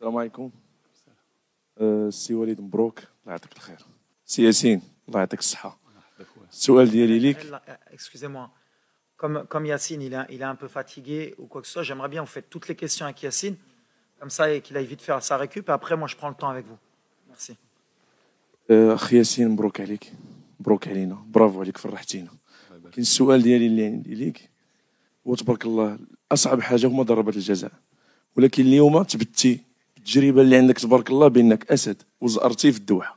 السلام عليكم. السي وليد مبروك الله يعطيك الخير. سي ياسين الله يعطيك الصحة. السؤال ديالي ليك. Excusez-moi. Comme Yacine, il est un peu fatigué ou quoi que ce soit, j'aimerais bien vous faites toutes les questions avec Yacine, comme ça, et qu'il aille vite faire sa récup, et après, moi, je prends le temps avec vous. Merci. أخ ياسين مبروك عليك، مبروك علينا، برافو عليك فرحتينا. كاين السؤال ديالي اللي عندي ليك هو تبارك الله أصعب حاجة هما ضربات الجزاء، ولكن اليوم تبتي التجربة اللي عندك تبارك الله بأنك أسد وزأرتي في الدوحة.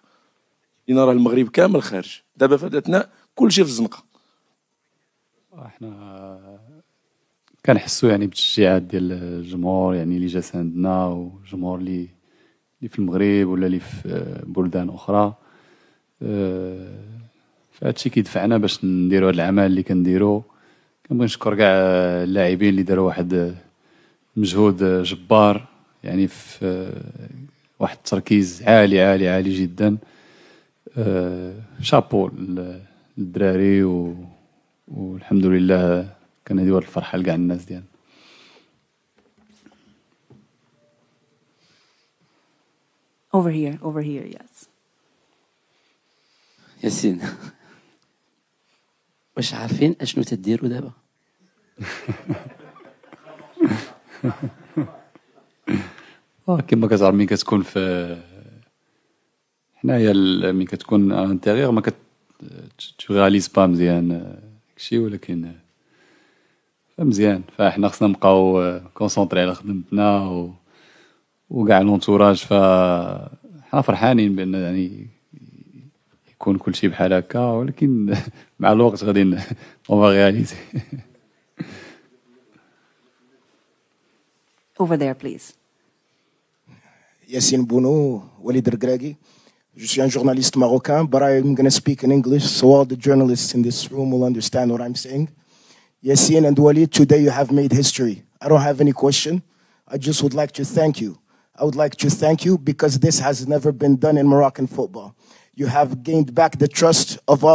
لأن راه المغرب كامل خارج، دابا في هذا الأثناء كلشي في الزنقة. احنا كنحسوا يعني بالتشجيعات ديال الجمهور يعني اللي جا ساندنا والجمهور اللي في المغرب ولا اللي في بلدان اخرى. فهادشي كيدفعنا باش نديروا هاد العمل اللي كنديروا. كنبغي نشكر كاع اللاعبين اللي داروا واحد مجهود جبار يعني في واحد التركيز عالي عالي عالي جدا. شابو للدراري والحمد لله كنهديو هاد الفرحة لكاع الناس ديالنا. Over here, yes. ياسين واش عارفين اشنو تديروا دابا؟ كما كتعرف ملي كتكون في حنايا ملي كتكون انتيريور ما تو رياليز با مزيان داكشي، ولكن مزيان. فاحنا خصنا نبقاو كونسونطري على خدمتنا وكاع لونتوراج. فحنا فرحانين بان يعني يكون كل شيء بحال هكا، ولكن مع الوقت غادي اون رياليزي. Over there, please. Yassine Bounou, Walid Regragui. Je suis un journaliste marocain, but I'm going to speak in English so all the journalists in this room will understand what I'm saying. Yassine and Walid, today you have made history. I don't have any question. I just would like to thank you. I would like to thank you because this has never been done in Moroccan football. You have gained back the trust of a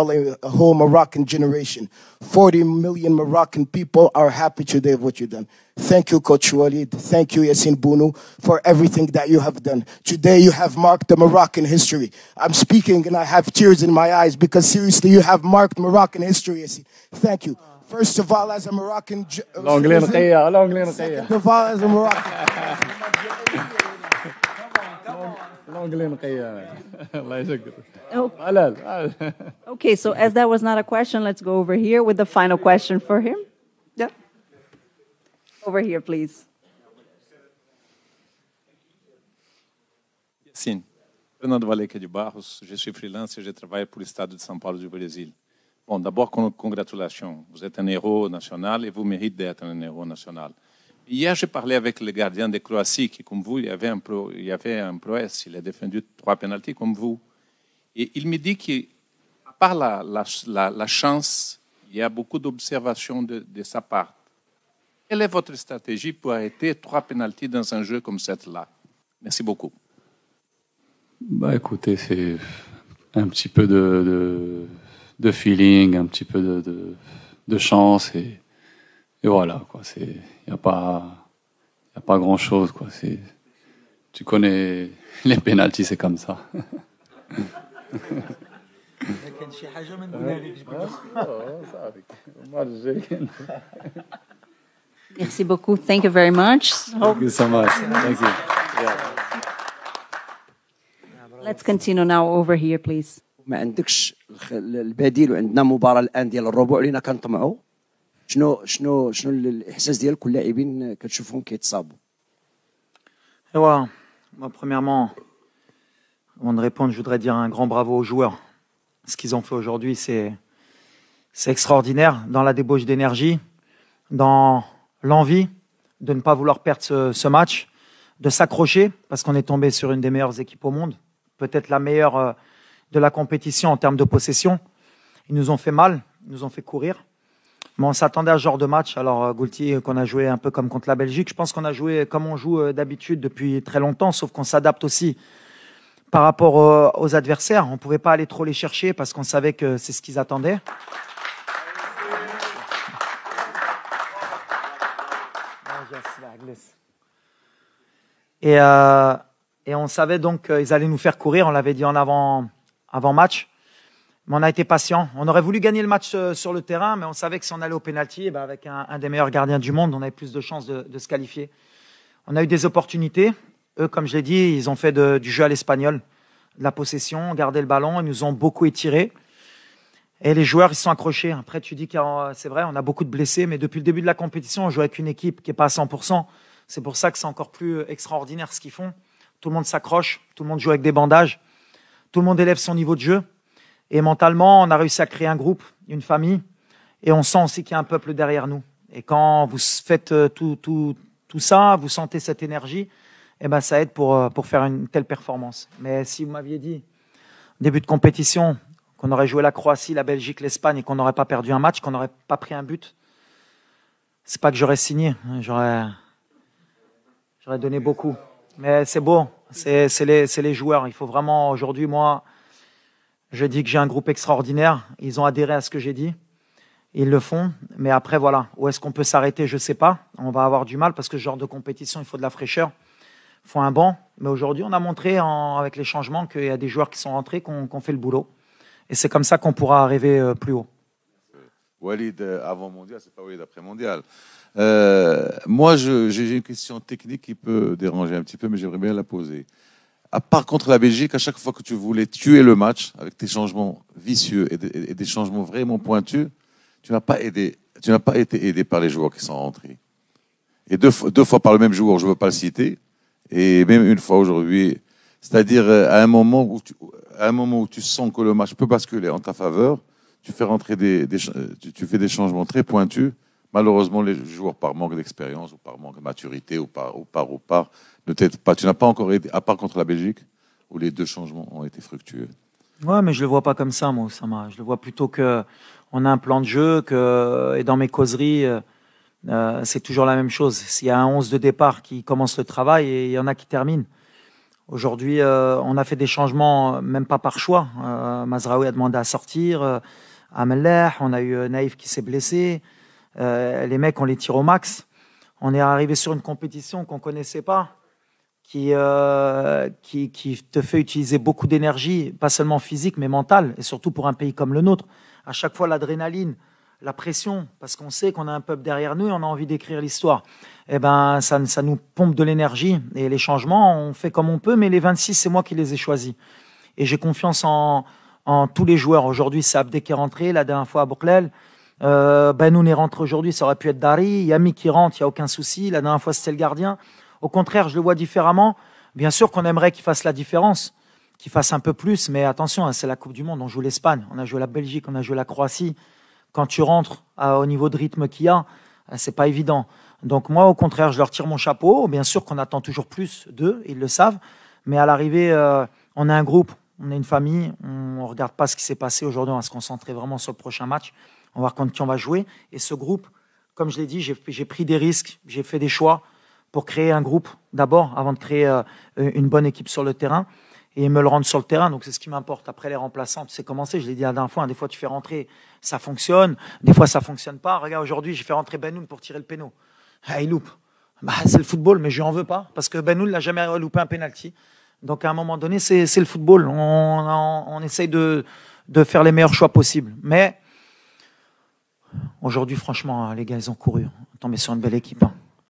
whole Moroccan generation. 40 million Moroccan people are happy today of what you've done. Thank you, Coach Walid. Thank you, Yassine Bounou, for everything that you have done. Today you have marked the Moroccan history. I'm speaking and I have tears in my eyes because seriously you have marked Moroccan history, Yassine. Thank you. First of all, as a Moroccan... Second of all, as a Moroccan... Okay, so as that was not a question, let's go over here with the final question for him. Yeah. Over here, please. Sim. Fernando Valeca de Barros, je suis freelance et je travaille pour le Stade de São Paulo du Brésil. Bon, d'abord, congratulations. Vous êtes un héros national et vous méritez d'être un héros national. Hier, j'ai parlé avec le gardien de Croatie qui, comme vous, il y avait un prouesse. Il a défendu 3 pénaltys comme vous. Et il me dit qu'à part la chance, il y a beaucoup d'observations de sa part. Quelle est votre stratégie pour arrêter 3 pénaltys dans un jeu comme celui-là? Merci beaucoup. Bah, écoutez, c'est un petit peu de feeling, un petit peu de chance et voilà quoi. Il n'y a pas grand chose quoi. Tu connais les pénaltys, c'est comme ça. Merci beaucoup. Thank you very much. Thank you so much. Thank you. Let's continue now over here, please. ما عندكش البديل وعندنا مباراة الآن ديال الربع لينا كنطمعوا. شنو الإحساس ديالك واللاعبين كتشوفهم كيتصابوا؟ Moi, premièrement, avant de répondre, je voudrais dire un grand bravo aux joueurs. Ce qu'ils ont fait aujourd'hui, c'est extraordinaire dans la débauche d'énergie, dans l'envie de ne pas vouloir perdre ce match, de s'accrocher parce qu'on est tombé sur une des meilleures équipes au monde, peut-être la meilleure de la compétition en termes de possession. Ils nous ont fait mal, ils nous ont fait courir. Mais on s'attendait à ce genre de match. Alors, Goulti, qu'on a joué un peu comme contre la Belgique, je pense qu'on a joué comme on joue d'habitude depuis très longtemps, sauf qu'on s'adapte aussi par rapport aux adversaires. On ne pouvait pas aller trop les chercher parce qu'on savait que c'est ce qu'ils attendaient. Et on savait donc qu'ils allaient nous faire courir. On l'avait dit en avant-match. Mais on a été patient. On aurait voulu gagner le match sur le terrain, mais on savait que si on allait au pénalty, avec un des meilleurs gardiens du monde, on avait plus de chances de se qualifier. On a eu des opportunités. Eux, comme je l'ai dit, ils ont fait du jeu à l'espagnol, de la possession, gardé le ballon. Ils nous ont beaucoup étirés. Et les joueurs, ils se sont accrochés. Après, tu dis que c'est vrai, on a beaucoup de blessés, mais depuis le début de la compétition, on joue avec une équipe qui n'est pas à 100%. C'est pour ça que c'est encore plus extraordinaire ce qu'ils font. Tout le monde s'accroche, tout le monde joue avec des bandages, tout le monde élève son niveau de jeu. Et mentalement, on a réussi à créer un groupe, une famille, et on sent aussi qu'il y a un peuple derrière nous. Et quand vous faites tout ça, vous sentez cette énergie, eh ben, ça aide pour faire une telle performance. Mais si vous m'aviez dit, début de compétition, qu'on aurait joué la Croatie, la Belgique, l'Espagne, et qu'on n'aurait pas perdu un match, qu'on n'aurait pas pris un but, c'est pas que j'aurais signé, j'aurais donné beaucoup. Mais c'est beau, c'est les joueurs. Il faut vraiment, aujourd'hui, moi, je dis que j'ai un groupe extraordinaire. Ils ont adhéré à ce que j'ai dit. Ils le font. Mais après, voilà, où est-ce qu'on peut s'arrêter? Je ne sais pas. On va avoir du mal parce que ce genre de compétition, il faut de la fraîcheur. Il faut un banc. Mais aujourd'hui, on a montré avec les changements qu'il y a des joueurs qui sont rentrés, qui ont fait le boulot. Et c'est comme ça qu'on pourra arriver plus haut. Walid avant mondial, c'est pas Walid après mondial. Moi, j'ai une question technique qui peut déranger un petit peu, mais j'aimerais bien la poser. À part contre la Belgique, à chaque fois que tu voulais tuer le match avec tes changements vicieux et des changements vraiment pointus, tu n'as pas été aidé par les joueurs qui sont rentrés. Et deux fois par le même joueur, je ne veux pas le citer, et même une fois aujourd'hui, c'est-à-dire à un moment où tu sens que le match peut basculer en ta faveur, tu fais rentrer tu fais des changements très pointus. Malheureusement, les joueurs, par manque d'expérience ou par manque de maturité ou par ne t'aident pas. Tu n'as pas encore aidé, à part contre la Belgique, où les deux changements ont été fructueux. Ouais, mais je le vois pas comme ça, moi, Oussama. Je le vois plutôt que on a un plan de jeu, et dans mes causeries, c'est toujours la même chose. S'il y a un 11 de départ qui commence le travail et il y en a qui terminent. Aujourd'hui, on a fait des changements, même pas par choix. Mazraoui a demandé à sortir, Amellah, on a eu Naïf qui s'est blessé. Les mecs, on les tire au max. On est arrivé sur une compétition qu'on connaissait pas, qui te fait utiliser beaucoup d'énergie, pas seulement physique, mais mentale, et surtout pour un pays comme le nôtre. À chaque fois, l'adrénaline, la pression, parce qu'on sait qu'on a un peuple derrière nous et on a envie d'écrire l'histoire. Eh ben, ça nous pompe de l'énergie. Et les changements, on fait comme on peut, mais les 26, c'est moi qui les ai choisis. Et j'ai confiance en tous les joueurs. Aujourd'hui, c'est Abdé qui est rentré, la dernière fois à Bouklel. Benoun est rentré aujourd'hui, ça aurait pu être Dari. Yami qui rentre, il n'y a aucun souci. La dernière fois, c'était le gardien. Au contraire, je le vois différemment. Bien sûr qu'on aimerait qu'il fasse la différence, qu'il fasse un peu plus, mais attention, c'est la Coupe du Monde. On joue l'Espagne, on a joué la Belgique, on a joué la Croatie. Quand tu rentres au niveau de rythme qu'il y a, c'est pas évident. Donc moi, au contraire, je leur tire mon chapeau. Bien sûr qu'on attend toujours plus d'eux, ils le savent. Mais à l'arrivée, on a un groupe, on est une famille. On ne regarde pas ce qui s'est passé aujourd'hui. On va se concentrer vraiment sur le prochain match. On va voir contre qui on va jouer. Et ce groupe, comme je l'ai dit, j'ai pris des risques, j'ai fait des choix pour créer un groupe d'abord, avant de créer une bonne équipe sur le terrain et me le rendre sur le terrain. Donc c'est ce qui m'importe. Après les remplaçants, tu sais comment c'est, je l'ai dit la dernière fois, des fois tu fais rentrer, ça fonctionne, des fois ça fonctionne pas. Regarde, aujourd'hui, j'ai fait rentrer Benoun pour tirer le péno. Ah, il loupe. C'est le football, mais je lui en veux pas, parce que Benoun n'a jamais loupé un penalty. Donc à un moment donné, c'est le football. On essaye de faire les meilleurs choix possibles. Mais aujourd'hui, franchement, les gars, ils ont couru. On est tombé sur une belle équipe.